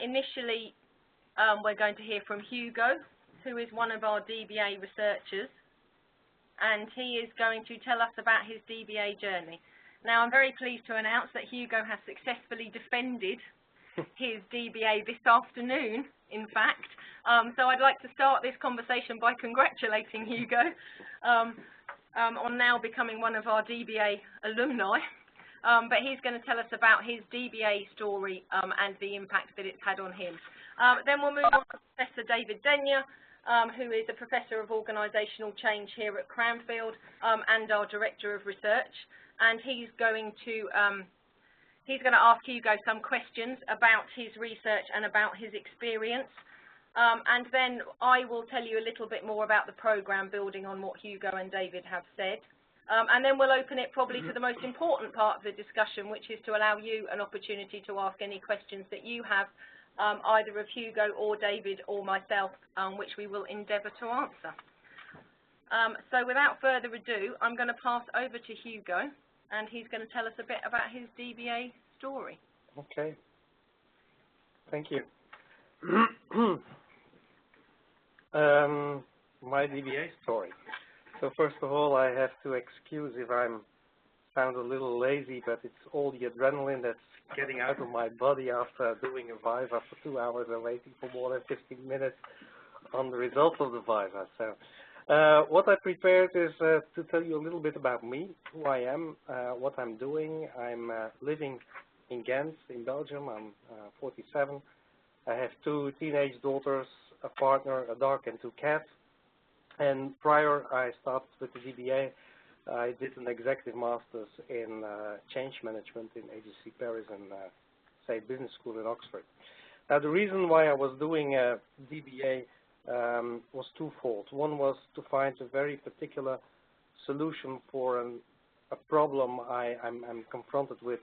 Initially, we're going to hear from Hugo, who is one of our DBA researchers, and he is going to tell us about his DBA journey. Now, I'm very pleased to announce that Hugo has successfully defended his DBA this afternoon, in fact. So I'd like to start this conversation by congratulating Hugo on now becoming one of our DBA alumni. But he's going to tell us about his DBA story and the impact that it's had on him. Then we'll move on to Professor David Denyer, who is a Professor of Organisational Change here at Cranfield and our Director of Research. And he's going to ask Hugo some questions about his research and about his experience. And then I will tell you a little bit more about the programme, building on what Hugo and David have said. And then we'll open it probably to the most important part of the discussion, which is to allow you an opportunity to ask any questions that you have, either of Hugo or David or myself, which we will endeavour to answer. So without further ado, I'm going to pass over to Hugo, and he's going to tell us a bit about his DBA story. Okay. Thank you. My DBA story. So first of all, I have to excuse if I sound a little lazy, but it's all the adrenaline that's getting out of my body after doing a Viva for 2 hours and waiting for more than 15 minutes on the results of the Viva. So what I prepared is to tell you a little bit about me, who I am, what I'm doing. I'm living in Ghent, in Belgium. I'm 47. I have 2 teenage daughters, a partner, a dog, and 2 cats. And prior, I started with the DBA. I did an executive master's in change management in ACCREDITATION Paris and State Business School in Oxford. Now, the reason why I was doing a DBA was twofold. One was to find a very particular solution for a problem I'm confronted with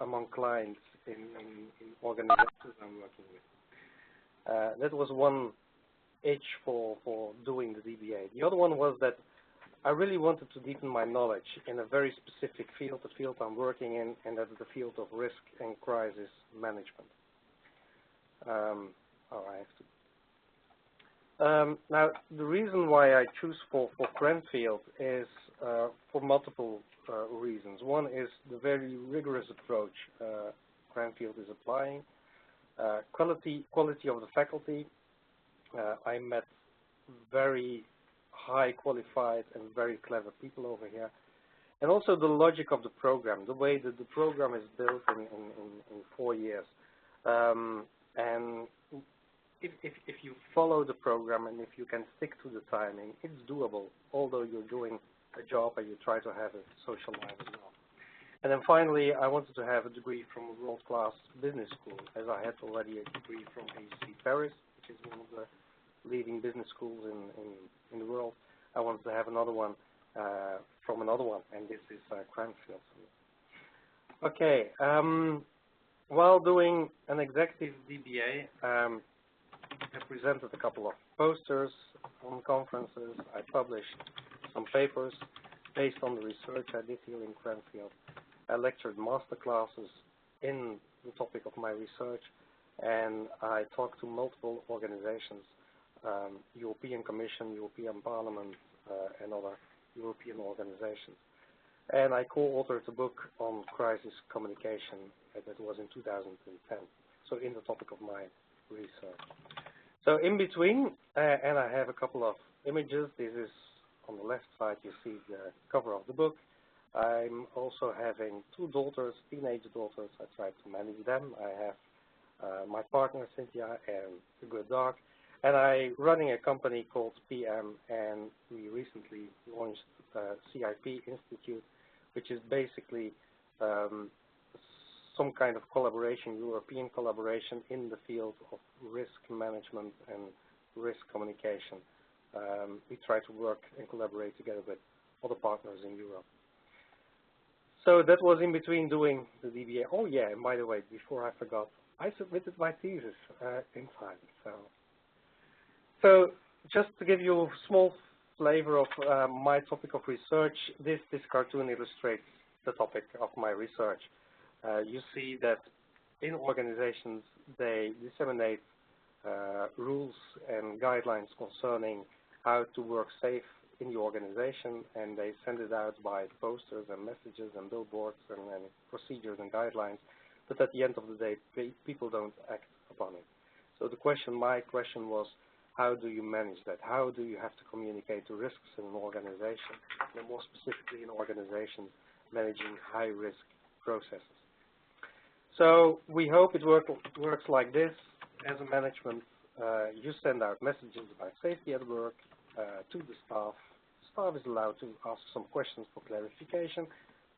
among clients in organizations I'm working with. That was one itch for doing the DBA. The other one was that I really wanted to deepen my knowledge in a very specific field, the field I'm working in, and that's the field of risk and crisis management. Now, the reason why I choose for Cranfield is for multiple reasons. One is the very rigorous approach Cranfield is applying, quality of the faculty. I met very high qualified and very clever people over here, and also the logic of the program, the way that the program is built in 4 years. And if you follow the program and if you can stick to the timing, it's doable, although you're doing a job and you try to have a social life as well. And then finally, I wanted to have a degree from a world-class business school, as I had already a degree from ACCREDITATION Paris, which is one of the leading business schools in the world. I wanted to have another one from another one, and this is Cranfield. Okay, while doing an executive DBA, I presented a couple of posters on conferences. I published some papers based on the research I did here in Cranfield. I lectured master classes in the topic of my research, and I talked to multiple organizations, European Commission, European Parliament, and other European organizations. And I co-authored a book on crisis communication that was in 2010, so in the topic of my research. So in between, and I have a couple of images. This is on the left side, you see the cover of the book. I'm also having 2 daughters, teenage daughters. I try to manage them. I have my partner, Cynthia, and a good dog. And I'm running a company called PM, and we recently launched CIP Institute, which is basically some kind of collaboration, European collaboration in the field of risk management and risk communication. We try to work and collaborate together with other partners in Europe. So that was in between doing the DBA. Oh yeah, and by the way, before I forgot, I submitted my thesis in time. So just to give you a small flavor of my topic of research, this cartoon illustrates the topic of my research. You see that in organizations, they disseminate rules and guidelines concerning how to work safe in the organization, and they send it out by posters and messages and billboards and procedures and guidelines. But at the end of the day, people don't act upon it. So my question was, how do you manage that? How do you have to communicate the risks in an organization, and more specifically in organizations managing high-risk processes? So we hope it works like this. As a management, you send out messages about safety at work to the staff. Staff is allowed to ask some questions for clarification.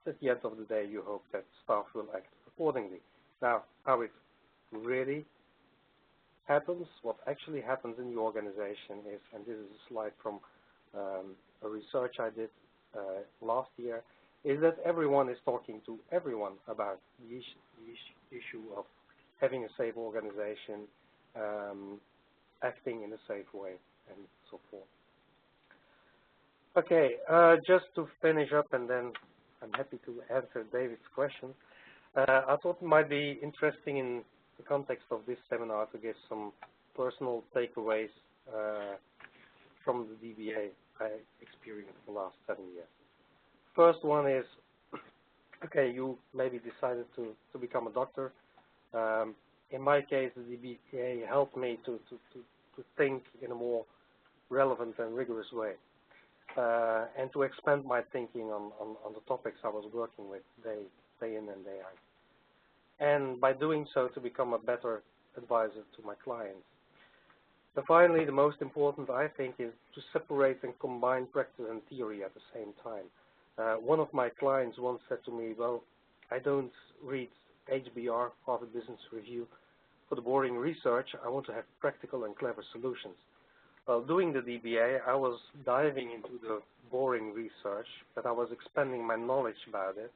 At the end of the day, you hope that staff will act accordingly. Now, how it really happens, what actually happens in the organization is, and this is a slide from a research I did last year, is that everyone is talking to everyone about the issue of having a safe organization, acting in a safe way, and so forth. Okay, just to finish up, and then I'm happy to answer David's question. I thought it might be interesting in the context of this seminar to give some personal takeaways from the DBA I experienced the last 7 years. First one is, okay, you maybe decided to become a doctor. In my case, the DBA helped me to think in a more relevant and rigorous way, and to expand my thinking on the topics I was working with day in and day out. And by doing so, to become a better advisor to my clients. But finally, the most important, I think, is to separate and combine practice and theory at the same time. One of my clients once said to me, well, I don't read HBR, Harvard Business Review, for the boring research. I want to have practical and clever solutions. While doing the DBA, I was diving into the boring research, but I was expanding my knowledge about it.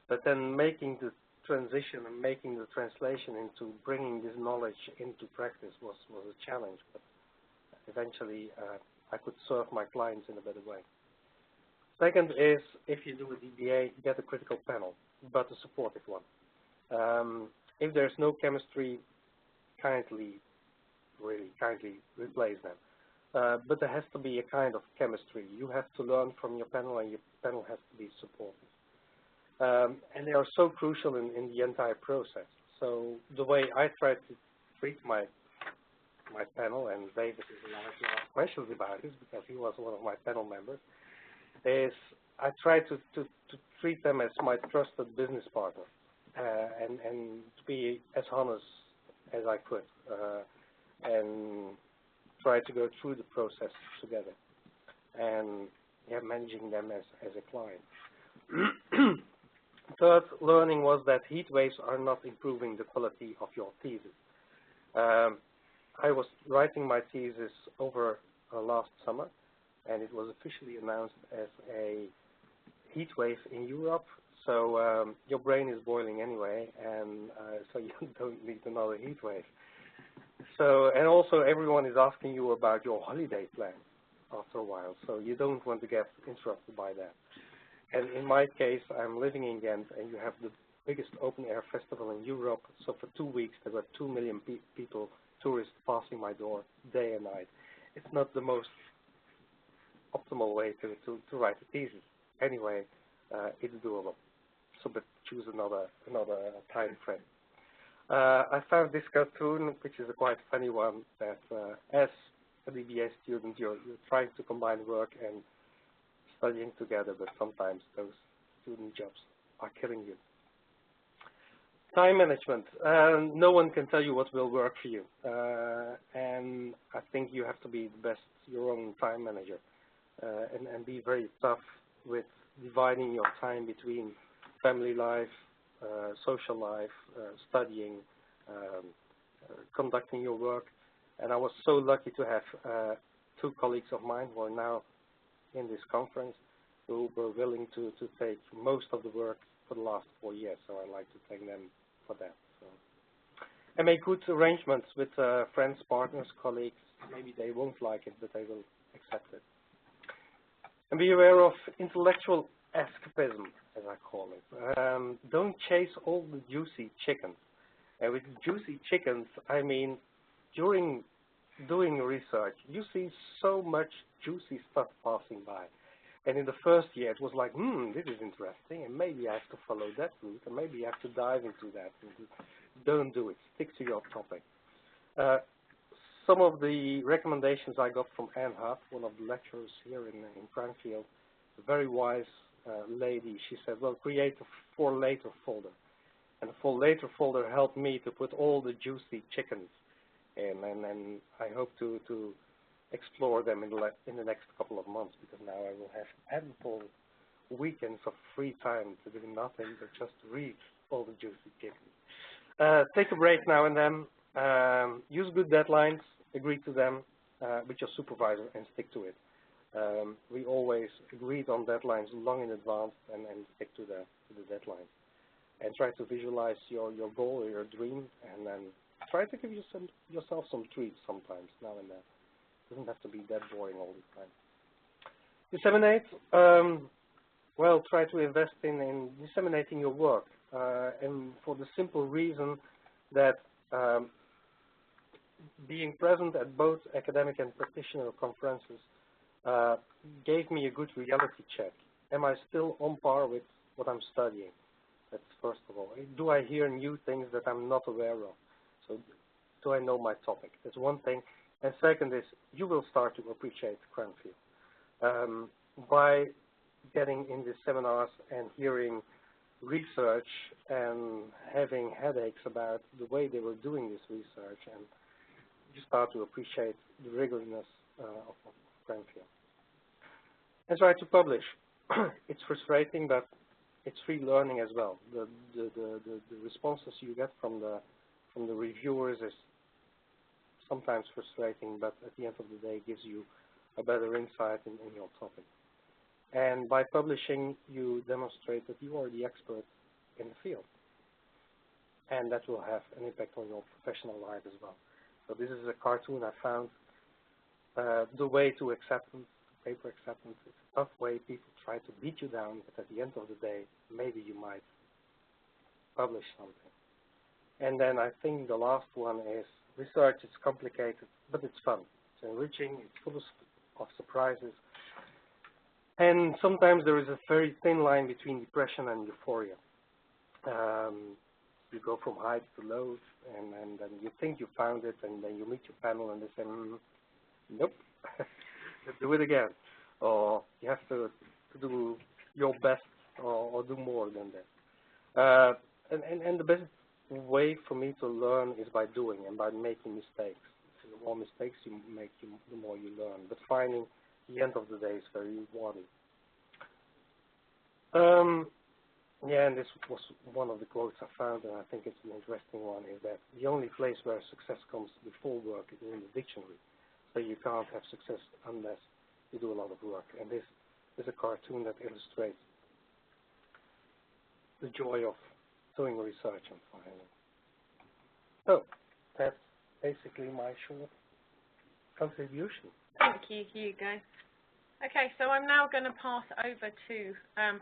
But then making the transition and making the translation into bringing this knowledge into practice was a challenge. But eventually, I could serve my clients in a better way. Second is, if you do a DBA, get a critical panel, but a supportive one. If there's no chemistry, really kindly replace them. But there has to be a kind of chemistry. You have to learn from your panel, and your panel has to be supportive. And they are so crucial in the entire process. So the way I try to treat my panel, and David is allowed to ask questions about this because he was one of my panel members, is I try to treat them as my trusted business partner, and to be as honest as I could, and try to go through the process together, and managing them as a client. Third learning was that heat waves are not improving the quality of your thesis. I was writing my thesis over last summer, and it was officially announced as a heat wave in Europe. So your brain is boiling anyway, and so you don't need another heat wave. So, and also everyone is asking you about your holiday plan after a while, so you don't want to get interrupted by that. And in my case, I'm living in Ghent, and you have the biggest open-air festival in Europe. So for 2 weeks, there were 2 million people, tourists, passing my door day and night. It's not the most optimal way to write a thesis. Anyway, it's doable. So, but choose another time frame. I found this cartoon, which is a quite funny one, that as a DBA student, you're trying to combine work and studying together, but sometimes those student jobs are killing you. Time management. No one can tell you what will work for you. And I think you have to be the best, your own time manager, and be very tough with dividing your time between family life, social life, studying, conducting your work. And I was so lucky to have 2 colleagues of mine who are now in this conference who were willing to take most of the work for the last 4 years. So I'd like to thank them for that. So, and make good arrangements with friends, partners, colleagues. Maybe they won't like it, but they will accept it. And be aware of intellectual escapism, as I call it. Don't chase all the juicy chickens. And with juicy chickens, I mean, during doing research, you see so much juicy stuff passing by. And in the first year, it was like, this is interesting, and maybe I have to follow that route, and maybe I have to dive into that. Don't do it. Stick to your topic. Some of the recommendations I got from Anne Huff, one of the lecturers here in Cranfield, a very wise lady. She said, well, create a for later folder. And the for later folder helped me to put all the juicy chickens in, and I hope to explore them in the next couple of months, because now I will have ample weekends of free time to do nothing but just read all the juicy chickens. Take a break now and then. Use good deadlines, agree to them with your supervisor, and stick to it. We always agreed on deadlines long in advance and stick to the deadlines. And try to visualize your goal or your dream, and then try to give yourself some treats sometimes, now and then. It doesn't have to be that boring all the time. Disseminate. Well, try to invest in disseminating your work, and for the simple reason that being present at both academic and practitioner conferences gave me a good reality check. Am I still on par with what I'm studying? That's first of all. Do I hear new things that I'm not aware of? So do I know my topic? That's one thing. And second is, you will start to appreciate Cranfield. By getting in the seminars and hearing research and having headaches about the way they were doing this research, and you start to appreciate the rigorousness of Cranfield. And try to publish. It's frustrating, but it's free learning as well. The responses you get from the reviewers is sometimes frustrating, but at the end of the day, it gives you a better insight in your topic. And by publishing, you demonstrate that you are the expert in the field, and that will have an impact on your professional life as well. So this is a cartoon I found. The way to acceptance, paper acceptance, it's a tough way. People try to beat you down, but at the end of the day, maybe you might publish something. And then I think the last one is research. It's complicated, but it's fun. It's enriching. It's full of surprises. And sometimes there is a very thin line between depression and euphoria. You go from highs to lows, and then you think you found it, and then you meet your panel, and they say, nope, do it again. Or you have to do your best, or do more than that. And the best way for me to learn is by doing and by making mistakes. So the more mistakes you make, the more you learn. But finding the end of the day is very rewarding. Yeah, and this was one of the quotes I found, and I think it's an interesting one, is that the only place where success comes before work is in the dictionary. So you can't have success unless you do a lot of work. And this is a cartoon that illustrates the joy of doing research and finding. So that's basically my short contribution. Thank you, Hugo. Okay, so I'm now going to pass over to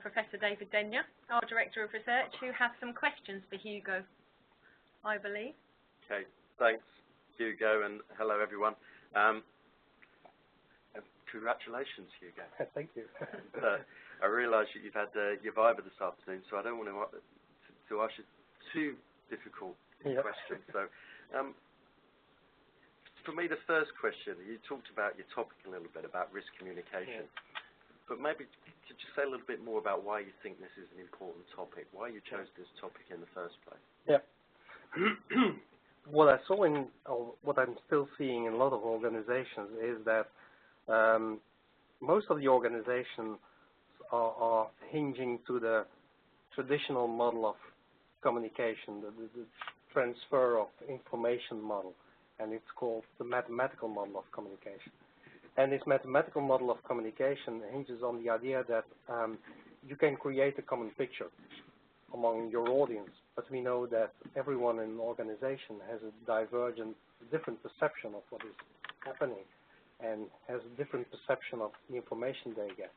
Professor David Denyer, our Director of Research, who has some questions for Hugo, I believe. Okay, thanks, Hugo, and hello, everyone. Congratulations, Hugo. Thank you. I realise that you've had your Viva this afternoon, so I don't want to ask you too difficult questions. So, for me, the first question, you talked about your topic a little bit, about risk communication. But maybe could you say a little bit more about why you think this is an important topic, why you chose this topic in the first place? Yeah. What I saw or what I'm still seeing in a lot of organizations is that most of the organizations are hinging to the traditional model of communication, the transfer of information model. And it's called the mathematical model of communication. And this mathematical model of communication hinges on the idea that you can create a common picture among your audience, but we know that everyone in an organization has a divergent, different perception of what is happening and has a different perception of the information they get.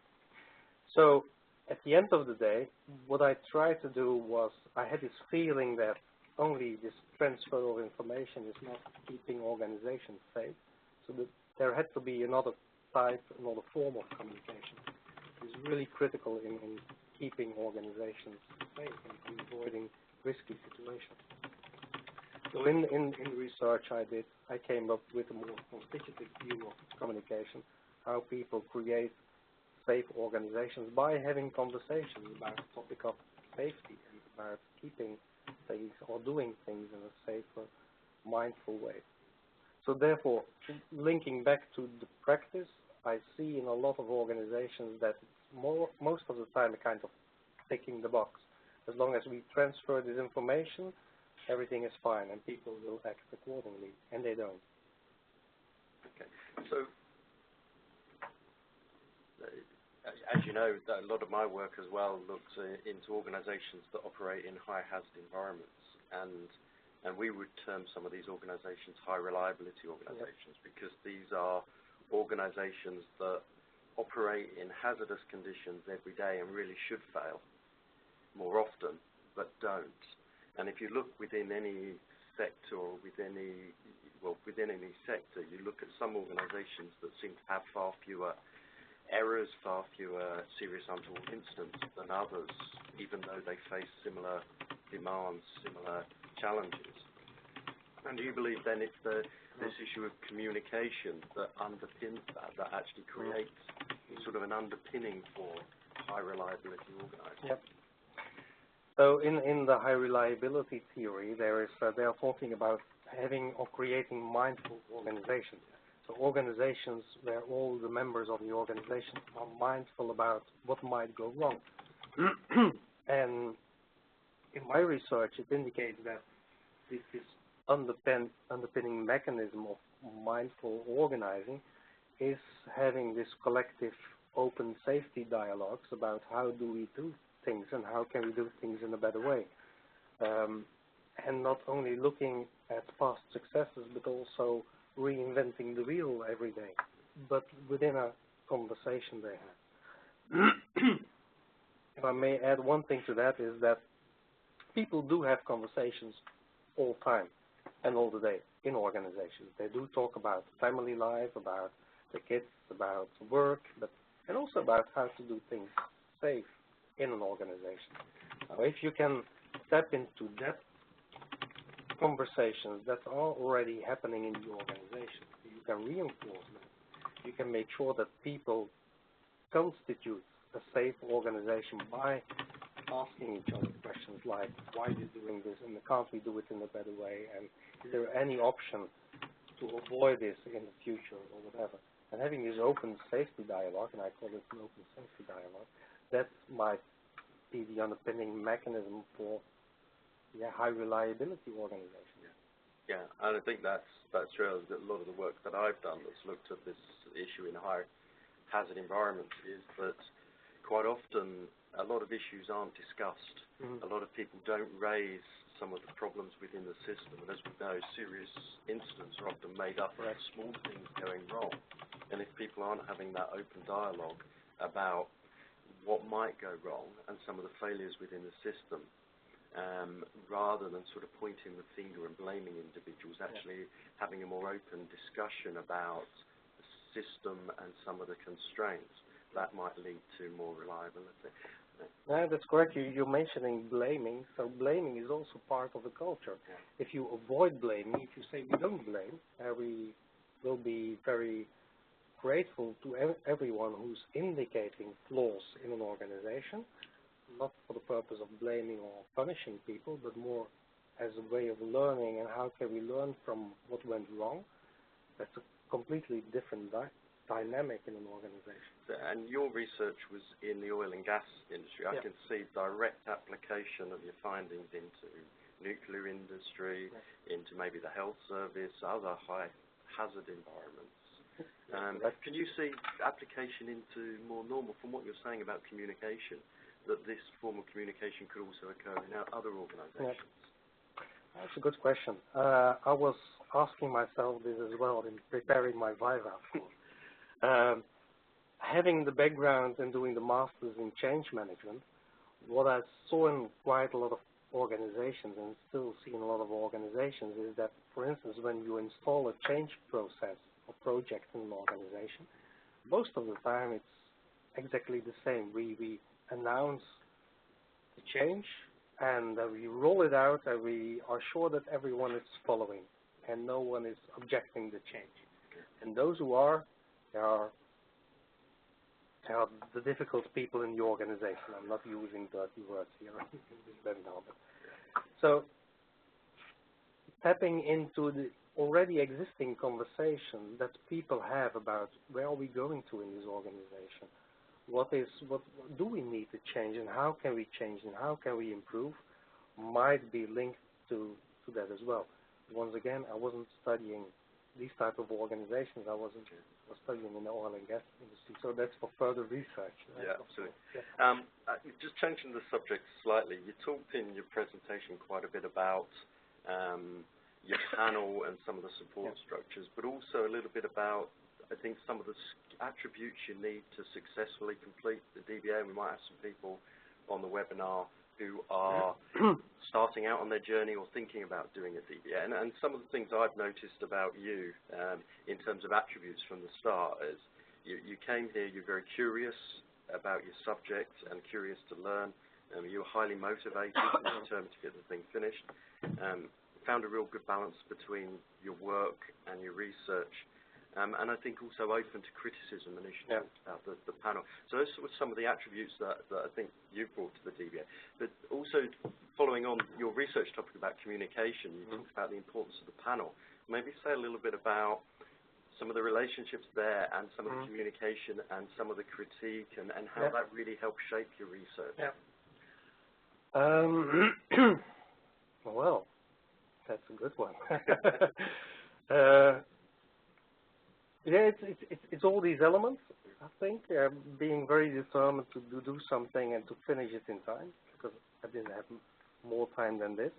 So at the end of the day, what I tried to do was, I had this feeling that only this transfer of information is not keeping organizations safe. So that there had to be another type, another form of communication. It's really critical in keeping organizations safe and avoiding risky situations. So in the research I did, I came up with a more constitutive view of communication, how people create safe organizations by having conversations about the topic of safety and about keeping things or doing things in a safer, mindful way. So therefore, linking back to the practice, I see in a lot of organizations that it's most of the time a kind of ticking the box. As long as we transfer this information, everything is fine and people will act accordingly, and they don't. Okay. So, as you know, a lot of my work as well looks into organizations that operate in high hazard environments, and we would term some of these organizations high reliability organizations, because these are organizations that operate in hazardous conditions every day and really should fail more often, but don't. And if you look within any sector or within any sector, you look at some organizations that seem to have far fewer errors, far fewer serious untoward incidents than others, even though they face similar demands, similar challenges. And do you believe then it's this issue of communication that underpins that actually creates sort of an underpinning for high reliability organizations? Yep. So in the high reliability theory, they are talking about having or creating mindful organizations. So organizations where all the members of the organization are mindful about what might go wrong. And in my research, it indicates that this underpinning mechanism of mindful organizing is having this collective open safety dialogues about how do we do things and how can we do things in a better way. And not only looking at past successes, but also reinventing the wheel every day, but within a conversation they have. If I may add one thing to that, is that people do have conversations all the time and all the day in organizations. They do talk about family life, about the kids, about work, and also about how to do things safe in an organization. Now, if you can step into that conversations that are already happening in the organization, you can reinforce them. You can make sure that people constitute a safe organization by asking each other questions like, why are you doing this, and can't we do it in a better way, and is there any option to avoid this in the future or whatever. And having this open safety dialogue, and I call it an open safety dialogue, that might be the underpinning mechanism for high reliability organization. Yeah, and I think that's true. A lot of the work that I've done that's looked at this issue in high hazard environments is that quite often a lot of issues aren't discussed. A lot of people don't raise some of the problems within the system, and as we know, serious incidents are often made up of small things going wrong. And if people aren't having that open dialogue about what might go wrong and some of the failures within the system, rather than sort of pointing the finger and blaming individuals, actually having a more open discussion about the system and some of the constraints, that might lead to more reliability. Yeah, that's correct. You're mentioning blaming, so blaming is also part of the culture. If you avoid blaming, if you say we don't blame, we will be very grateful to everyone who's indicating flaws in an organization, not for the purpose of blaming or punishing people, but more as a way of learning, and how can we learn from what went wrong. That's a completely different dynamic in an organization. And your research was in the oil and gas industry. I can see direct application of your findings into nuclear industry, into maybe the health service, other high hazard environments. Can you see application into more normal, from what you're saying about communication, that this form of communication could also occur in other organizations? That's a good question. I was asking myself this as well in preparing my Viva, of course. Having the background and doing the masters in change management, what I saw in quite a lot of organizations, and still see in a lot of organizations, is that, for instance, when you install a change process or project in an organization, most of the time it's exactly the same. We announce the change, and we roll it out, and we are sure that everyone is following, and no one is objecting the change. And those who are, they are the difficult people in the organization. I'm not using dirty words here in this webinar. So tapping into the already existing conversation that people have about where are we going to in this organization, what do we need to change, and how can we change, and how can we improve, might be linked to that as well. Once again, I wasn't studying these type of organizations. I was studying in the oil and gas industry, so that's for further research. Yeah, absolutely. Yeah. Just changing the subject slightly, you talked in your presentation quite a bit about your panel and some of the support structures, but also a little bit about, I think, some of the attributes you need to successfully complete the DBA. We might have some people on the webinar who are starting out on their journey or thinking about doing a DBA. And some of the things I've noticed about you in terms of attributes from the start is you came here, you're very curious about your subject and curious to learn. You were highly motivated and determined to get the thing finished. Found a real good balance between your work and your research. And I think also open to criticism, and you talked about the panel. So those were some of the attributes that I think you brought to the DBA. But also, following on your research topic about communication, you talked about the importance of the panel. Maybe say a little bit about some of the relationships there and some of the communication and some of the critique and how that really helped shape your research. Yeah. Well, that's a good one. Yeah, it's all these elements, I think, being very determined to do something and to finish it in time, because I didn't have more time than this.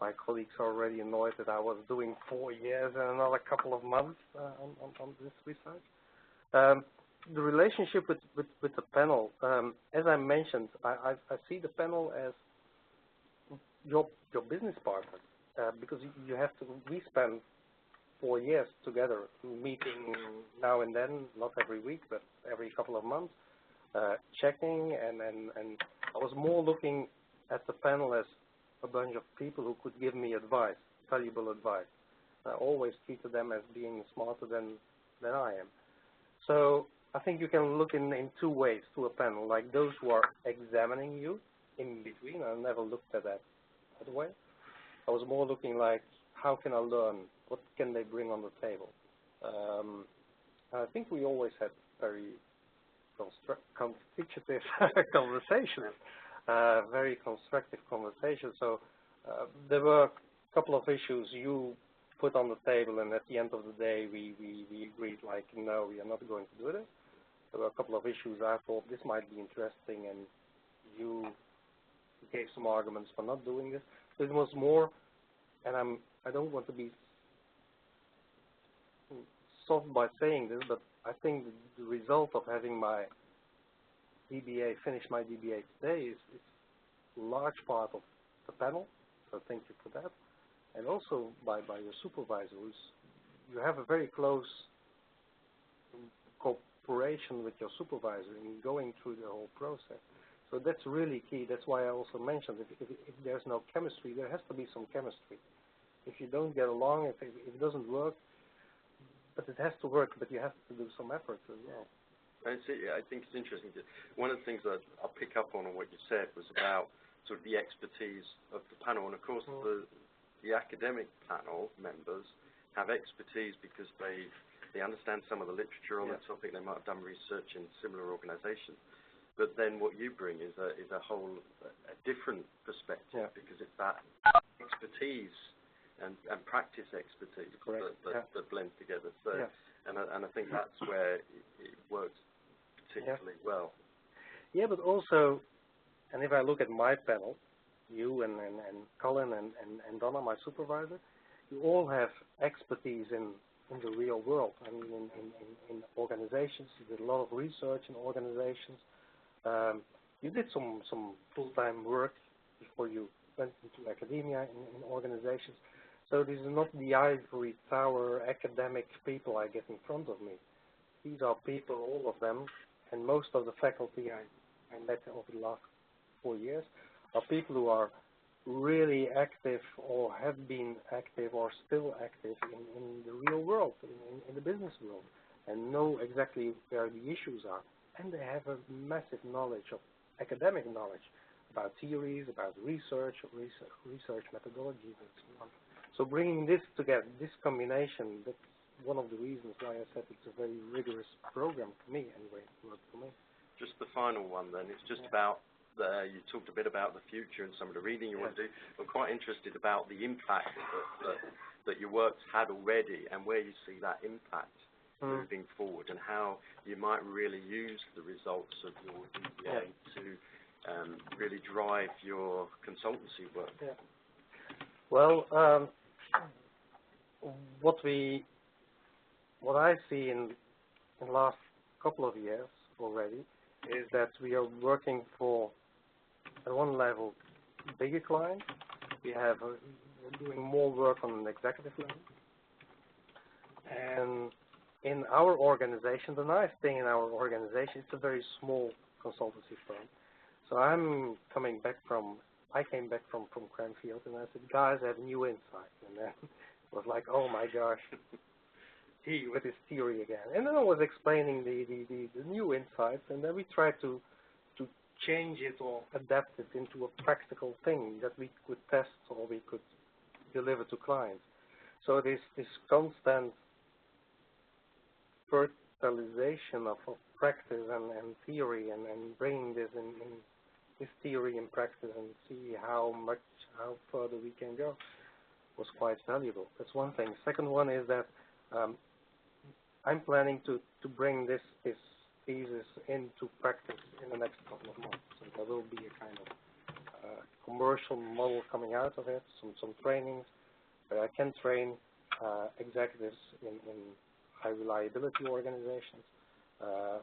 My colleagues are already annoyed that I was doing 4 years and another couple of months on this research. The relationship with the panel, as I mentioned, I see the panel as your business partner, because we spend 4 years together, meeting now and then, not every week, but every couple of months, checking, and I was more looking at the panel as a bunch of people who could give me advice, valuable advice. I always treated them as being smarter than I am. So I think you can look in 2 ways to a panel, like those who are examining you in between. I never looked at that other way. I was more looking like, how can I learn? What can they bring on the table? I think we always had very constitutive conversations, very constructive conversations. So there were a couple of issues you put on the table, and at the end of the day, we agreed, like, no, we are not going to do this. There were a couple of issues I thought this might be interesting, and you gave some arguments for not doing this. It was more, and I don't want to be soft by saying this, but I think the result of having my DBA, finish my DBA today, is a large part of the panel, so thank you for that, and also by your supervisor. You have a very close cooperation with your supervisor in going through the whole process. So that's really key. That's why I also mentioned if there's no chemistry, there has to be some chemistry. If you don't get along, if it doesn't work, but it has to work, but you have to do some effort as well. I think it's interesting. One of the things that I'll pick up on what you said was about sort of the expertise of the panel. And of course, the academic panel members have expertise because they understand some of the literature on the topic. They might have done research in similar organizations. But then what you bring is a different perspective, because it's that expertise and practice expertise that blend together. So, and I think that's where it works particularly well. Yeah, but also, and if I look at my panel, you and Colin and Donna, my supervisor, you all have expertise in the real world. I mean, in organizations, you did a lot of research in organizations. You did some full-time work before you went into academia in organizations. So these are not the ivory tower academic people I get in front of me. These are people, all of them, and most of the faculty I met over the last 4 years are people who are really active or have been active or still active in the real world, in the business world, and know exactly where the issues are. And they have a massive knowledge of academic knowledge about theories, about research methodologies, and so on. So bringing this together, this combination, that's one of the reasons why I said it's a very rigorous program for me, anyway. For me. Just the final one then, it's just about, you talked a bit about the future and some of the reading you want to do. I'm quite interested about the impact that your work's had already and where you see that impact moving forward and how you might really use the results of your DBA to really drive your consultancy work. Yeah. Well, what I see in the last couple of years already is that we are working for, at one level, bigger clients. We're doing more work on an executive level. And in our organization, the nice thing in our organization, it's a very small consultancy firm. So I came back from Cranfield, and I said, guys, I have new insights. And then it was like, oh my gosh, he with his theory again. And then I was explaining the new insights, and then we tried to change it or adapt it into a practical thing that we could test or we could deliver to clients. So this constant fertilization of practice and theory and bringing this in this theory and practice and see how further we can go was quite valuable. That's one thing. Second one is that I'm planning to bring this thesis into practice in the next couple of months. So there will be a kind of commercial model coming out of it, some trainings where I can train executives in high reliability organizations,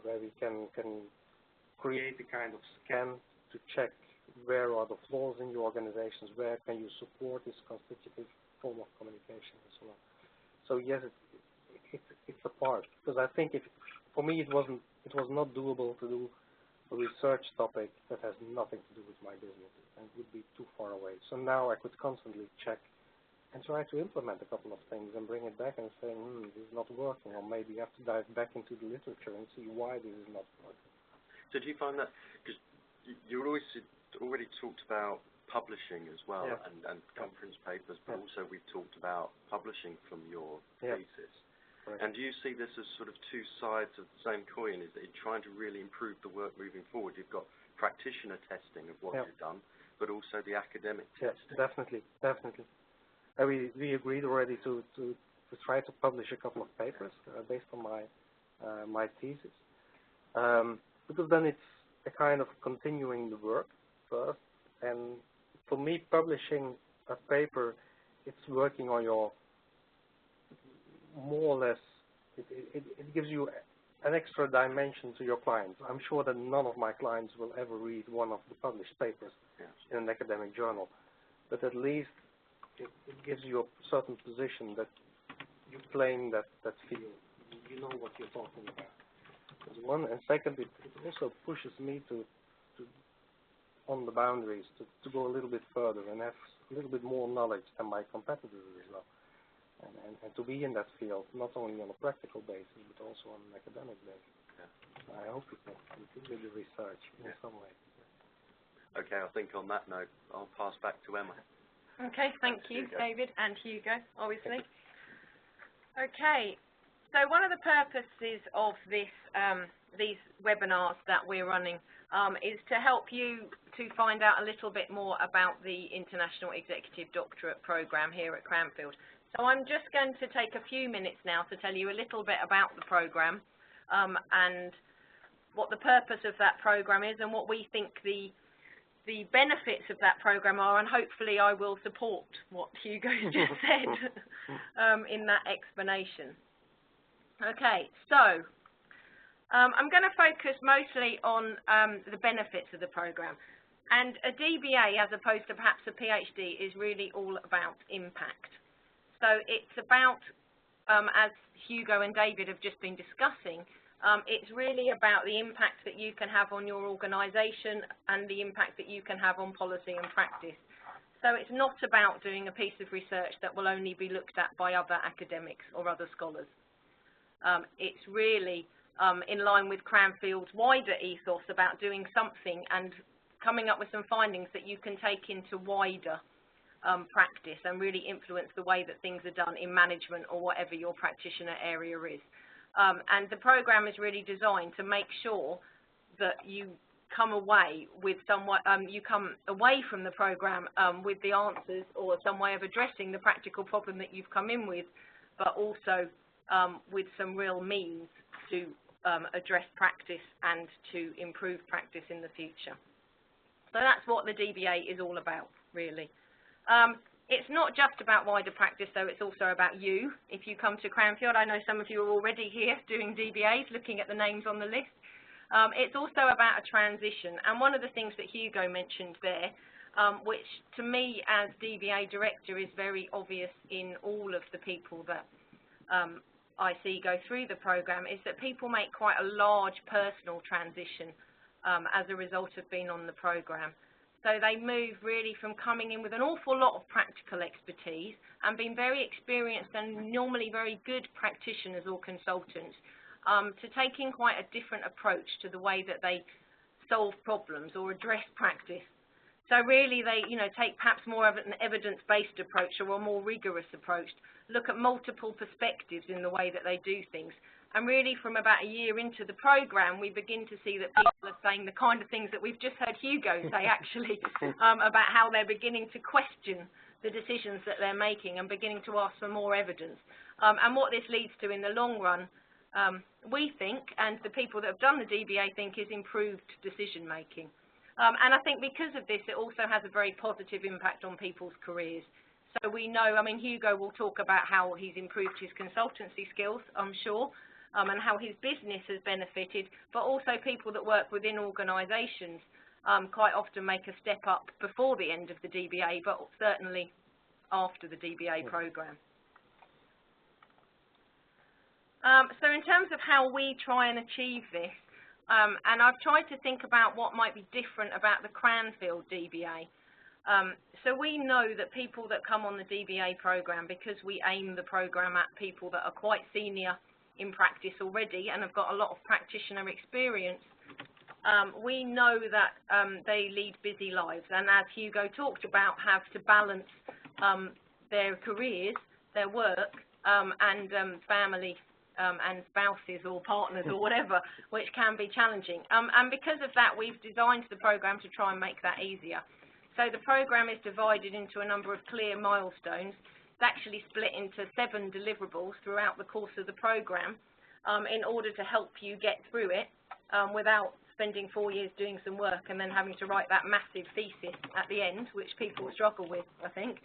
where we can create a kind of scan to check where are the flaws in your organizations, where can you support this constitutive form of communication, and so on. So yes, it's a part, because I think for me it was not doable to do a research topic that has nothing to do with my business, and it would be too far away. So now I could constantly check and try to implement a couple of things and bring it back and say, this is not working, or maybe you have to dive back into the literature and see why this is not working. So do you find that, because you already talked about publishing as well, and conference papers, but also we've talked about publishing from your thesis. Right. And do you see this as sort of two sides of the same coin? Is that you're trying to really improve the work moving forward? You've got practitioner testing of what you've done, but also the academic testing. Definitely. We agreed already to try to publish a couple of papers based on my thesis, because then it's a kind of continuing the work first. And for me, publishing a paper, it's working on your more or less. It gives you an extra dimension to your clients. I'm sure that none of my clients will ever read one of the published papers in an academic journal, but at least it gives you a certain position that you claim that field. You know what you're talking about. That's one, and second, it also pushes me to on the boundaries to go a little bit further and have a little bit more knowledge than my competitors as well, and to be in that field not only on a practical basis but also on an academic basis. I hope we can do the research in some way. Okay, I think on that note, I'll pass back to Emma. Okay, thank you, David and Hugo, obviously. Okay, so one of the purposes of these webinars that we're running is to help you to find out a little bit more about the International Executive Doctorate program here at Cranfield. So I'm just going to take a few minutes now to tell you a little bit about the program and what the purpose of that program is and what we think the benefits of that program are, and hopefully I will support what Hugo's just said in that explanation. Okay, so I'm going to focus mostly on the benefits of the program. And a DBA, as opposed to perhaps a PhD, is really all about impact. So it's about, as Hugo and David have just been discussing, it's really about the impact that you can have on your organisation and the impact that you can have on policy and practice. So it's not about doing a piece of research that will only be looked at by other academics or other scholars. It's really in line with Cranfield's wider ethos about doing something and coming up with some findings that you can take into wider practice and really influence the way that things are done in management or whatever your practitioner area is. And the program is really designed to make sure that you come away with you come away from the program with the answers or some way of addressing the practical problem that you've come in with, but also with some real means to address practice and to improve practice in the future. So that's what the DBA is all about, really. It's not just about wider practice, though. It's also about you. If you come to Cranfield, I know some of you are already here doing DBAs, looking at the names on the list. It's also about a transition. And one of the things that Hugo mentioned there, which to me as DBA Director is very obvious in all of the people that I see go through the program, is that people make quite a large personal transition as a result of being on the program. So they move really from coming in with an awful lot of practical expertise and being very experienced and normally very good practitioners or consultants to taking quite a different approach to the way that they solve problems or address practice. So really they, take perhaps more of an evidence-based approach or a more rigorous approach, look at multiple perspectives in the way that they do things. And really from about a year into the program, we begin to see that people are saying the kind of things that we've just heard Hugo say, actually, about how they're beginning to question the decisions that they're making and beginning to ask for more evidence. And what this leads to in the long run, we think, and the people that have done the DBA think, is improved decision making. And I think because of this, it also has a very positive impact on people's careers. So we know, Hugo will talk about how he's improved his consultancy skills, I'm sure, and how his business has benefited, but also people that work within organisations quite often make a step up before the end of the DBA, but certainly after the DBA program. So in terms of how we try and achieve this, and I've tried to think about what might be different about the Cranfield DBA. So we know that people that come on the DBA program, because we aim the program at people that are quite senior in practice already and have got a lot of practitioner experience, we know that they lead busy lives, and as Hugo talked about, have to balance their careers, their work, and family and spouses or partners or whatever, which can be challenging. And because of that, we've designed the program to try and make that easier. So the program is divided into a number of clear milestones. It's actually split into 7 deliverables throughout the course of the program in order to help you get through it without spending 4 years doing some work and then having to write that massive thesis at the end, which people struggle with, I think.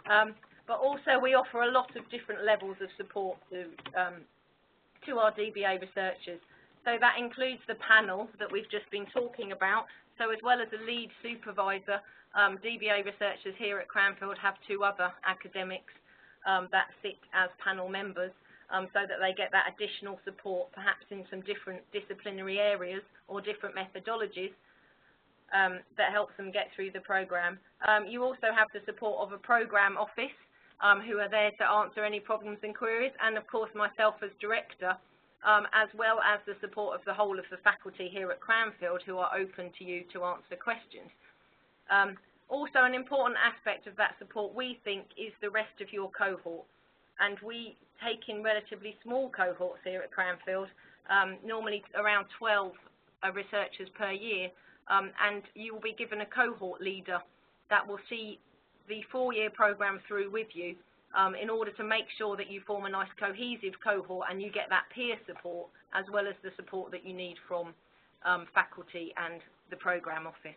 But also we offer a lot of different levels of support to our DBA researchers. So that includes the panel that we've just been talking about. So as well as a lead supervisor, DBA researchers here at Cranfield have 2 other academics that sit as panel members so that they get that additional support, perhaps in some different disciplinary areas or different methodologies that helps them get through the program. You also have the support of a program office who are there to answer any problems and queries, and of course myself as director, as well as the support of the whole of the faculty here at Cranfield who are open to you to answer questions. Also, an important aspect of that support, we think, is the rest of your cohort. And we take in relatively small cohorts here at Cranfield, normally around 12 researchers per year, and you will be given a cohort leader that will see the 4-year program through with you in order to make sure that you form a nice cohesive cohort and you get that peer support as well as the support that you need from faculty and the program office.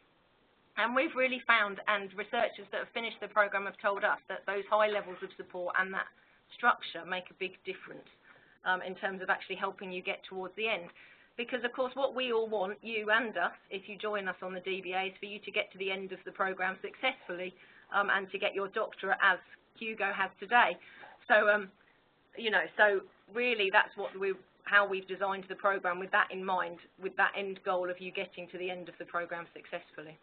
And we've really found, and researchers that have finished the program have told us, that those high levels of support and that structure make a big difference in terms of actually helping you get towards the end. because of course what we all want, you and us, if you join us on the DBA, is for you to get to the end of the program successfully and to get your doctorate as Hugo has today. So, you know, so really that's what how we've designed the program, with that in mind, with that end goal of you getting to the end of the program successfully.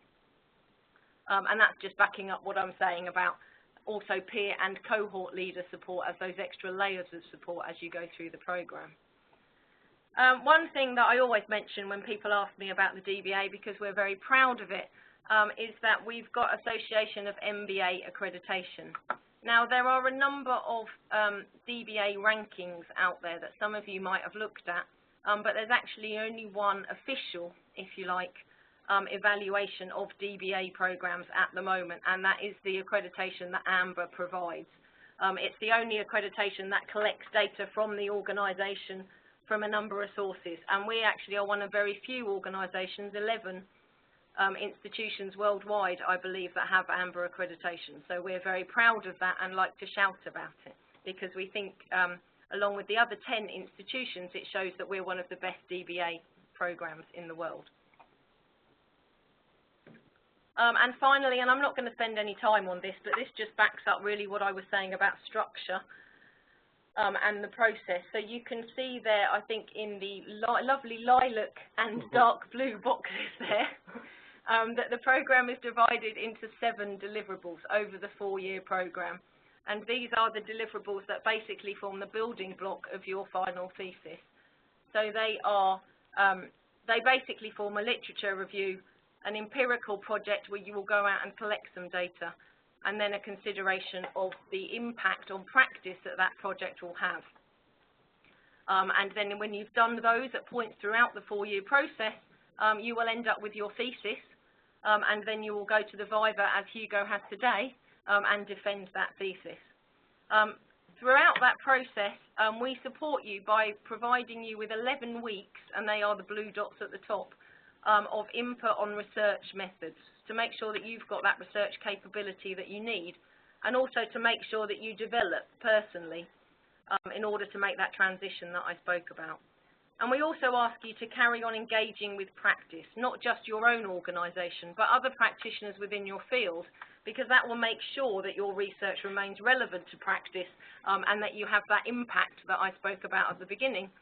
And that's just backing up what I'm saying about also peer and cohort leader support as those extra layers of support as you go through the program. One thing that I always mention when people ask me about the DBA, because we're very proud of it, is that we've got Association of MBA accreditation. Now, there are a number of DBA rankings out there that some of you might have looked at, but there's actually only one official, if you like, evaluation of DBA programs at the moment, and that is the accreditation that AMBA provides. It's the only accreditation that collects data from the organisation from a number of sources, and we actually are one of very few organisations, 11 institutions worldwide, I believe, that have AMBA accreditation. So we're very proud of that and like to shout about it, because we think, along with the other 10 institutions, it shows that we're one of the best DBA programs in the world. And finally, and I'm not going to spend any time on this, but this just backs up really what I was saying about structure and the process. So you can see there, I think, in the lovely lilac and dark blue boxes there, that the program is divided into 7 deliverables over the 4-year program. And these are the deliverables that basically form the building block of your final thesis. So they are, they basically form a literature review, an empirical project where you will go out and collect some data, and then a consideration of the impact on practice that that project will have. And then when you've done those at points throughout the 4-year process, you will end up with your thesis, and then you will go to the Viva, as Hugo has today, and defend that thesis. Throughout that process, we support you by providing you with 11 weeks, and they are the blue dots at the top, of input on research methods, to make sure that you've got that research capability that you need, and also to make sure that you develop personally in order to make that transition that I spoke about. And we also ask you to carry on engaging with practice, not just your own organisation, but other practitioners within your field, because that will make sure that your research remains relevant to practice and that you have that impact that I spoke about at the beginning,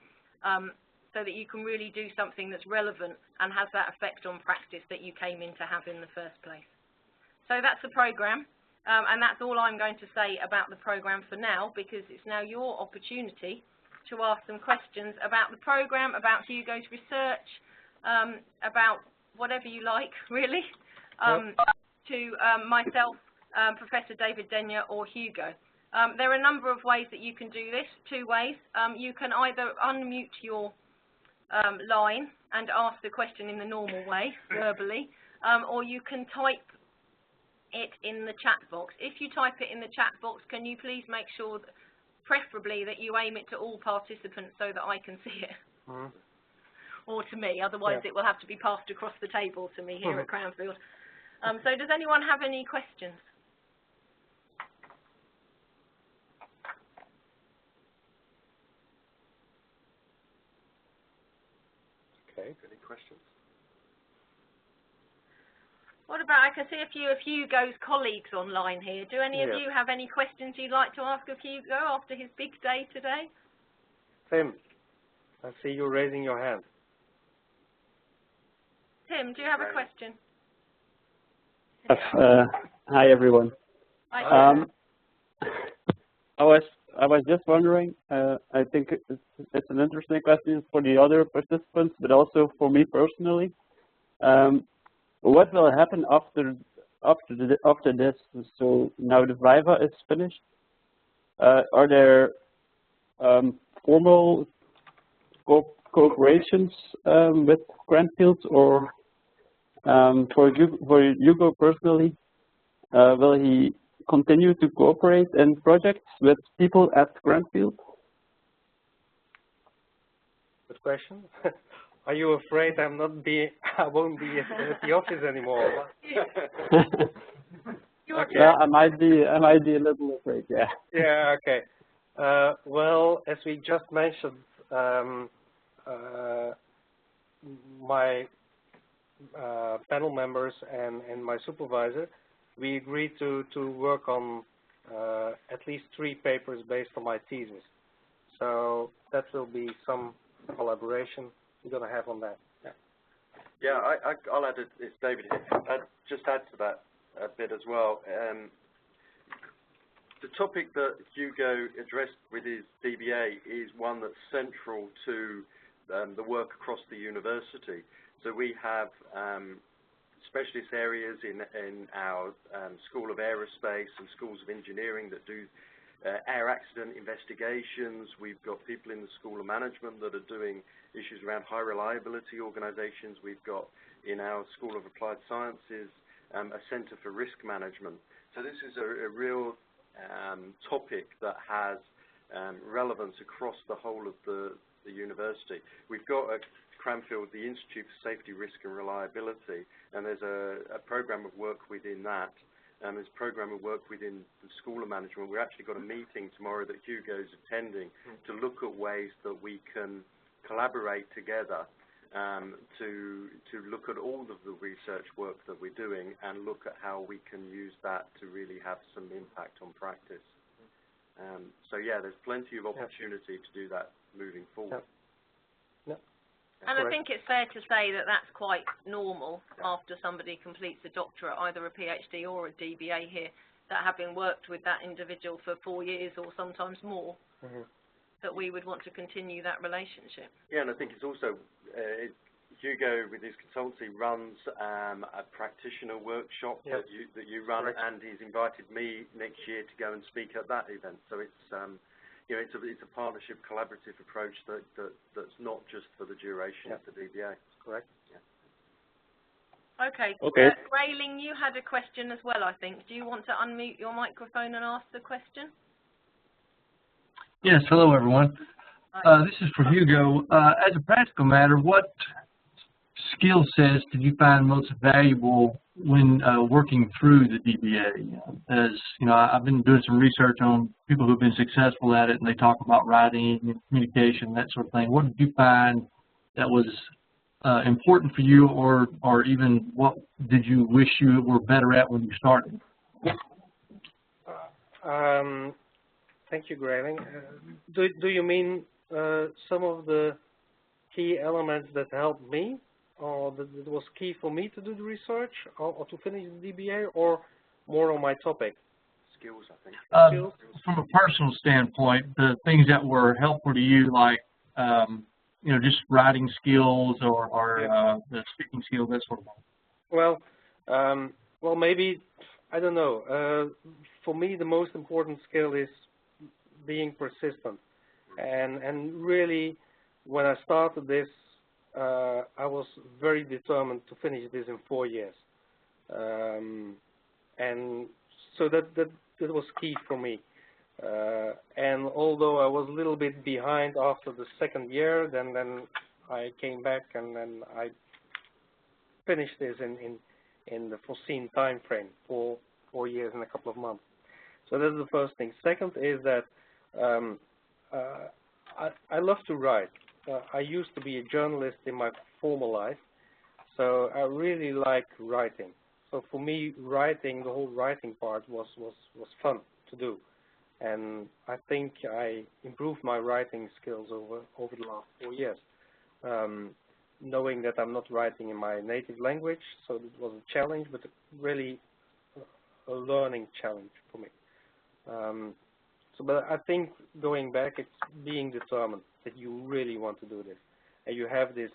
so that you can really do something that's relevant and has that effect on practice that you came in to have in the first place. So that's the program, and that's all I'm going to say about the program for now, because it's now your opportunity to ask some questions about the program, about Hugo's research, about whatever you like, really, to myself, Professor David Denyer, or Hugo. There are a number of ways that you can do this, 2 ways. You can either unmute your line and ask the question in the normal way, verbally, or you can type it in the chat box. If you type it in the chat box, can you please make sure that, preferably, that you aim it to all participants so that I can see it, or to me, otherwise it will have to be passed across the table to me here at Cranfield. So does anyone have any questions? Okay, any questions? What about, I can see a few of Hugo's colleagues online here. Do any of you have any questions you'd like to ask of Hugo after his big day today? Tim, I see you raising your hand. Tim, do you have a question? Hi, everyone. Hi. I was just wondering, I think it's an interesting question for the other participants, but also for me personally. What will happen after this? So now the Viva is finished. Are there formal cooperations with Cranfield, or for Hugo personally, will he continue to cooperate in projects with people at Cranfield? Good question. Are you afraid I won't be at the office anymore? Okay. Yeah, I might be a little afraid. Yeah. Yeah. Okay. Well, as we just mentioned, my panel members and my supervisor, we agreed to work on at least 3 papers based on my thesis. So that will be some collaboration we're going to have on that. Yeah, I'll add it. It's David here. I'd just add to that a bit as well. The topic that Hugo addressed with his DBA is one that's central to the work across the university. So we have specialist areas in our School of Aerospace and Schools of Engineering that do air accident investigations. We've got people in the School of Management that are doing issues around high reliability organizations. We've got in our School of Applied Sciences a Center for Risk Management. So this is a real topic that has relevance across the whole of the university. We've got at Cranfield the Institute for Safety, Risk and Reliability, and there's a program of work within that. There's a program of work within the School of Management. We've actually got a meeting tomorrow that Hugo's attending to look at ways that we can collaborate together to look at all of the research work that we're doing and look at how we can use that to really have some impact on practice. So yeah, there's plenty of opportunity to do that moving forward. And I think it's fair to say that that's quite normal after somebody completes a doctorate, either a PhD or a DBA here, that having worked with that individual for 4 years or sometimes more, that we would want to continue that relationship. Yeah, and I think it's also, Hugo with his consultancy runs a practitioner workshop that you run, and he's invited me next year to go and speak at that event. So it's you know, it's a partnership, collaborative approach that's not just for the duration of the DBA. Correct. Yeah. Okay. Grayling, you had a question as well, I think. Do you want to unmute your microphone and ask the question? Yes. Hello, everyone. This is for Hugo. As a practical matter, what skill sets did you find most valuable when working through the DBA? As you know, I've been doing some research on people who've been successful at it, and they talk about writing and communication, that sort of thing. What did you find that was important for you, or even what did you wish you were better at when you started? Thank you, Grayling. Do you mean some of the key elements that helped me, or that it was key for me to do the research, or to finish the DBA, or more on my topic? Skills, I think. Skills? From a personal standpoint, the things that were helpful to you, like you know, just writing skills or the speaking skills, that sort of thing. Well, maybe, I don't know. For me, the most important skill is being persistent, and really, when I started this, I was very determined to finish this in 4 years, and so that was key for me. And although I was a little bit behind after the 2nd year, then I came back and then I finished this in the foreseen time frame, 4 years and a couple of months. So that's the first thing. Second is that I love to write. I used to be a journalist in my former life, so I really like writing. So for me, writing, the whole writing part was fun to do. And I think I improved my writing skills over the last 4 years, knowing that I'm not writing in my native language, so it was a challenge, but really a learning challenge for me. But I think going back, it's being determined that you really want to do this, and you have this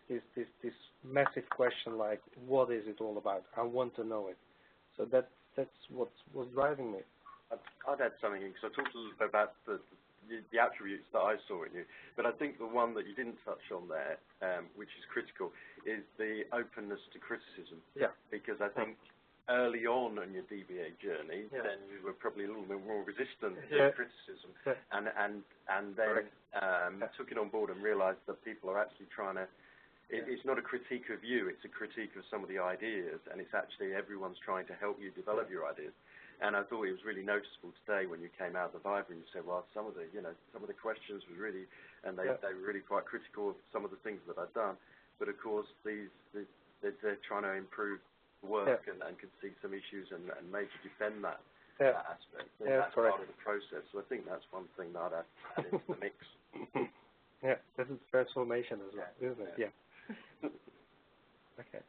massive question like, what is it all about? I want to know it. So that's what was driving me. I'd add something in, because I talked a little bit about the attributes that I saw in you, but I think the one that you didn't touch on there, which is critical, is the openness to criticism. Yeah. Because I think early on your DBA journey, then you were probably a little bit more resistant to criticism, and then took it on board and realised that people are actually trying to. It's not a critique of you; it's a critique of some of the ideas, and it's actually everyone's trying to help you develop your ideas. And I thought it was really noticeable today when you came out of the Viva and you said, well, some of the questions were really, and they were really quite critical of some of the things that I've done. but of course they're trying to improve work and can see some issues and maybe defend that aspect. And that's part of the process. So I think that's one thing that I'd add into the mix. Yeah, this is transformation as well, isn't it? Yeah. Okay.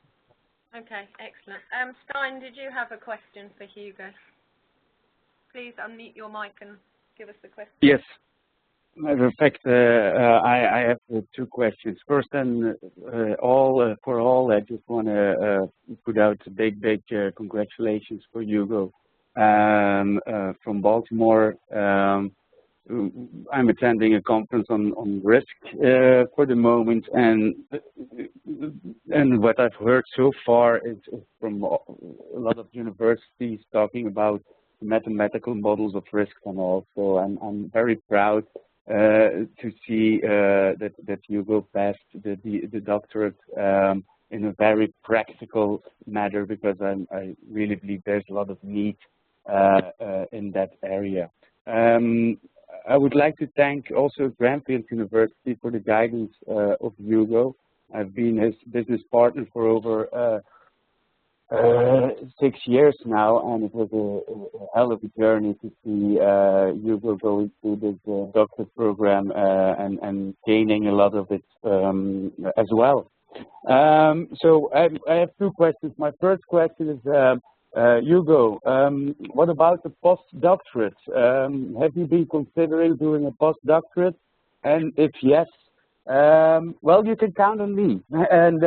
Okay, excellent. Stein, did you have a question for Hugo? Please unmute your mic and give us the question. Yes. Matter of fact, I have two questions. First, then, for all, I just want to put out a big congratulations for Hugo from Baltimore. I'm attending a conference on risk for the moment, and what I've heard so far is from a lot of universities talking about mathematical models of risk and all. So I'm very proud to see that Hugo passed the doctorate in a very practical manner, because I really believe there's a lot of need in that area. I would like to thank also Cranfield University for the guidance of Hugo. I've been his business partner for over 6 years now, and it was a hell of a journey to see Hugo going through this doctorate program and gaining a lot of it as well. So I have two questions. My first question is, Hugo, what about the postdoctorate? Have you been considering doing a postdoctorate? And if yes, well, you can count on me. And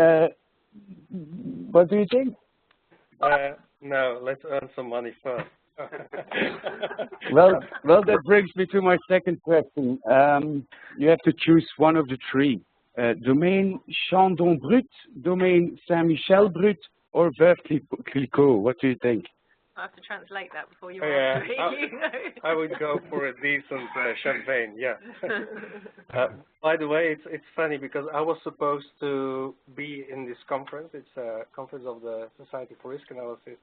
what do you think? No, let's earn some money first. well, that brings me to my second question. You have to choose one of the three. Domaine Chandon Brut, Domaine Saint-Michel Brut, or Veuve Clicquot. What do you think? I have to translate that before you answer it. I would go for a decent champagne, yeah. By the way, it's funny because I was supposed to be in this conference. It's a conference of the Society for Risk Analysis,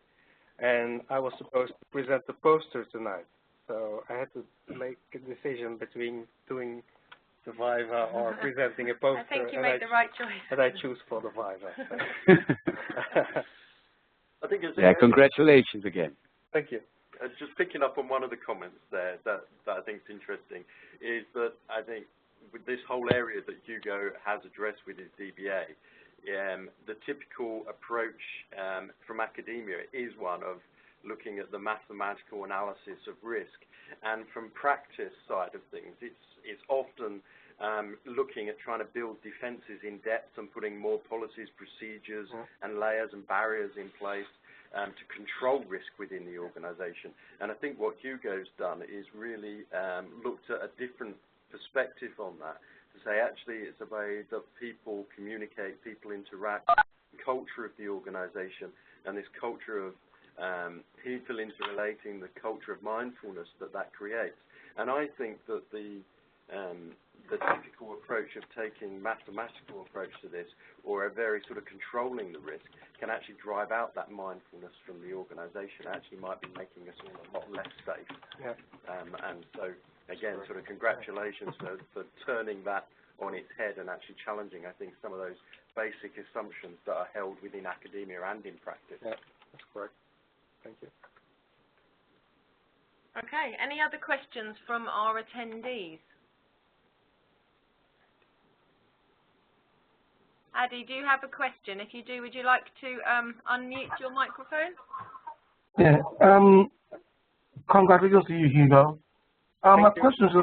and I was supposed to present the poster tonight. So I had to make a decision between doing the Viva or presenting a poster. I think you made the right choice. And I choose for the Viva. So. I think it's congratulations again. Thank you. Just picking up on one of the comments there that I think is interesting is that I think with this whole area that Hugo has addressed with his DBA, the typical approach from academia is one of looking at the mathematical analysis of risk, and from practice side of things, it's often looking at trying to build defenses in depth and putting more policies, procedures, and layers and barriers in place to control risk within the organization. And I think what Hugo's done is really looked at a different perspective on that, to say actually it's a way that people communicate, people interact, the culture of the organization, and this culture of people interrelating, the culture of mindfulness that creates. And I think that the typical approach of taking mathematical approach to this, or a very sort of controlling the risk, can actually drive out that mindfulness from the organization. Actually might be making us all a lot less safe. Yeah. And so, again, sort of congratulations for turning that on its head and actually challenging, I think, some of those basic assumptions that are held within academia and in practice. Yeah, that's correct. Thank you. Okay, any other questions from our attendees? Adi, do you have a question? If you do, would you like to unmute your microphone? Yeah. Congratulations to you, Hugo. My question is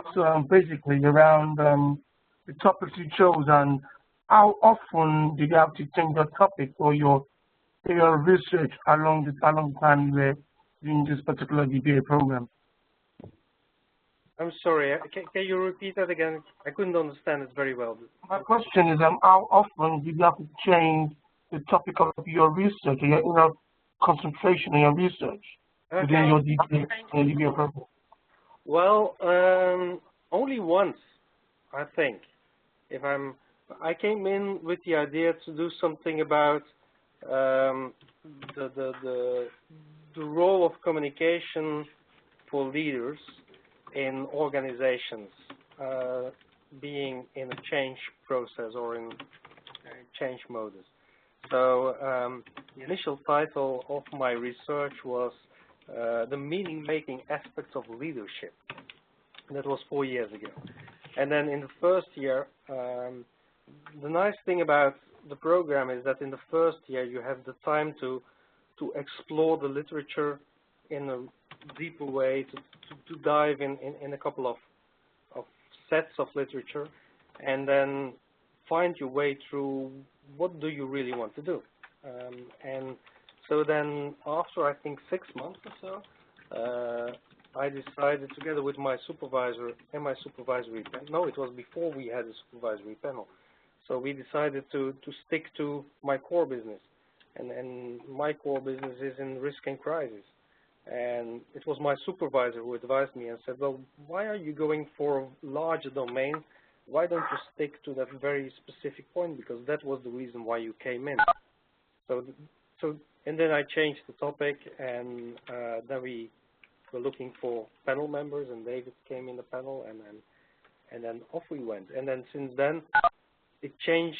basically around the topics you chose, and how often did you have to change your topic or your research along the time you were doing this particular DBA program? I'm sorry, can you repeat that again? I couldn't understand it very well. My question is, how often did you have to change the topic of your research, your concentration in your research within your DBA program? Well, only once, I think. I came in with the idea to do something about the role of communication for leaders in organizations, being in a change process or in change modus. So the initial title of my research was the meaning-making aspects of leadership. That was 4 years ago. And then in the first year, the nice thing about the program is that in the first year you have the time to explore the literature in a deeper way, to dive in a couple of sets of literature, and then find your way through what do you really want to do. And so then after I think 6 months or so, I decided together with my supervisor and my supervisory panel, no, it was before we had a supervisory panel, so we decided to stick to my core business. And my core business is in risk and crisis. And it was my supervisor who advised me and said, well, why are you going for a larger domain? Why don't you stick to that very specific point? Because that was the reason why you came in. And then I changed the topic, and then we were looking for panel members, and David came in the panel, and then off we went. And then since then, it changed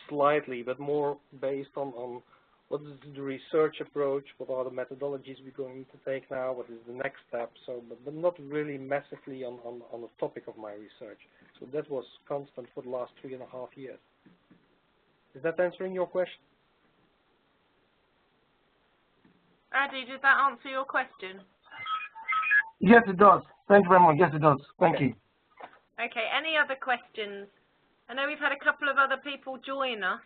slightly, but more based on what is the research approach, what are the methodologies we're going to take now, what is the next step, so, but not really massively on the topic of my research. So that was constant for the last 3.5 years. Is that answering your question? Adi, did that answer your question? Yes, it does. Thank you very much. Yes, it does. Thank you. Okay, any other questions? I know we've had a couple of other people join us.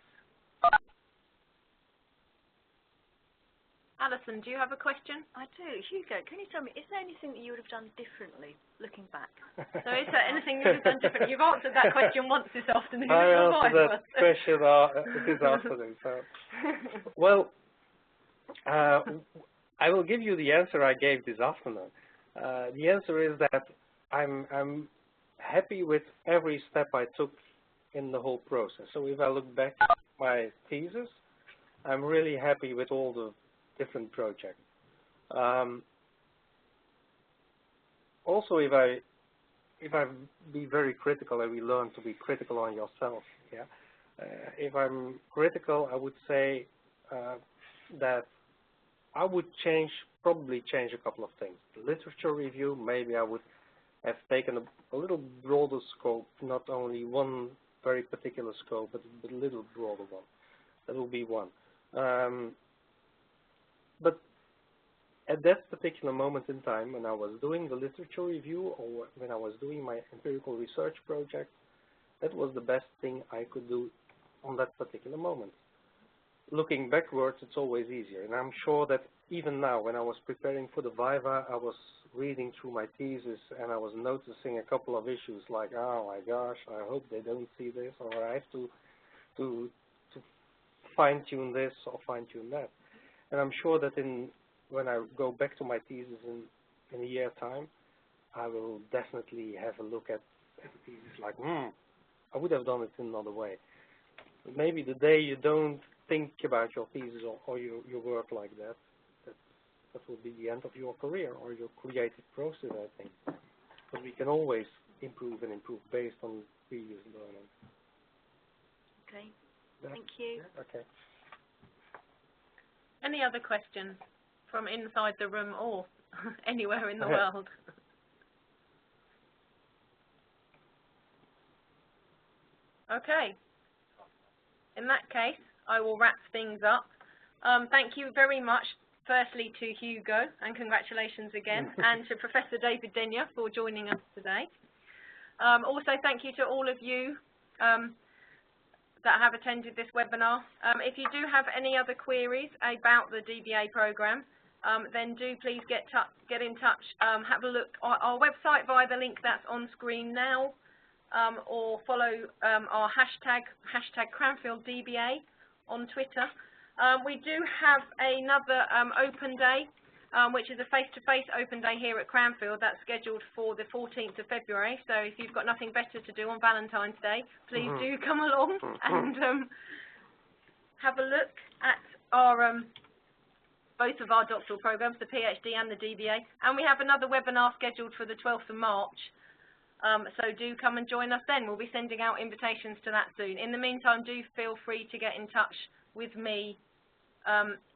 Alison, do you have a question? I do. Hugo, can you tell me, is there anything that you would have done differently looking back? So is there anything you would have done differently? You've answered that question once this afternoon. I answered that question this afternoon. So. Well, I will give you the answer I gave this afternoon. The answer is that I'm happy with every step I took in the whole process. So if I look back at my thesis, I'm really happy with all the different projects. Also, if I be very critical, and we learn to be critical on yourself. Yeah. If I'm critical, I would say that I would probably change a couple of things. The literature review, maybe I would have taken a little broader scope, not only one very particular scope, but a little broader one. That will be one. But at that particular moment in time, when I was doing the literature review or when I was doing my empirical research project, that was the best thing I could do on that particular moment. Looking backwards, it's always easier. And I'm sure that even now, when I was preparing for the Viva, I was reading through my thesis and I was noticing a couple of issues like, oh my gosh, I hope they don't see this, or I have to fine-tune this or fine-tune that. And I'm sure that when I go back to my thesis in a year's time, I will definitely have a look at the thesis like, I would have done it in another way. But maybe the day you don't think about your thesis or your work like that will be the end of your career or your creative process, I think. But we can always improve and improve based on previous learning. Okay. Thank you. Okay. Any other questions from inside the room or anywhere in the world? Okay. In that case, I will wrap things up. Thank you very much, firstly, to Hugo, and congratulations again, and to Professor David Denyer for joining us today. Also, thank you to all of you that have attended this webinar. If you do have any other queries about the DBA program, then do please get in touch. Have a look at our website via the link that's on screen now, or follow our hashtag Cranfield DBA on Twitter. We do have another open day, which is a face-to-face open day here at Cranfield. That's scheduled for the 14th of February. So if you've got nothing better to do on Valentine's Day, please do come along and have a look at our both of our doctoral programs, the PhD and the DBA. And we have another webinar scheduled for the 12th of March, So do come and join us then. We'll be sending out invitations to that soon. In the meantime, do feel free to get in touch with me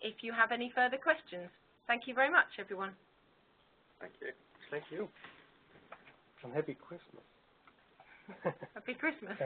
if you have any further questions. Thank you very much, everyone. Thank you. Thank you. And happy Christmas. Happy Christmas.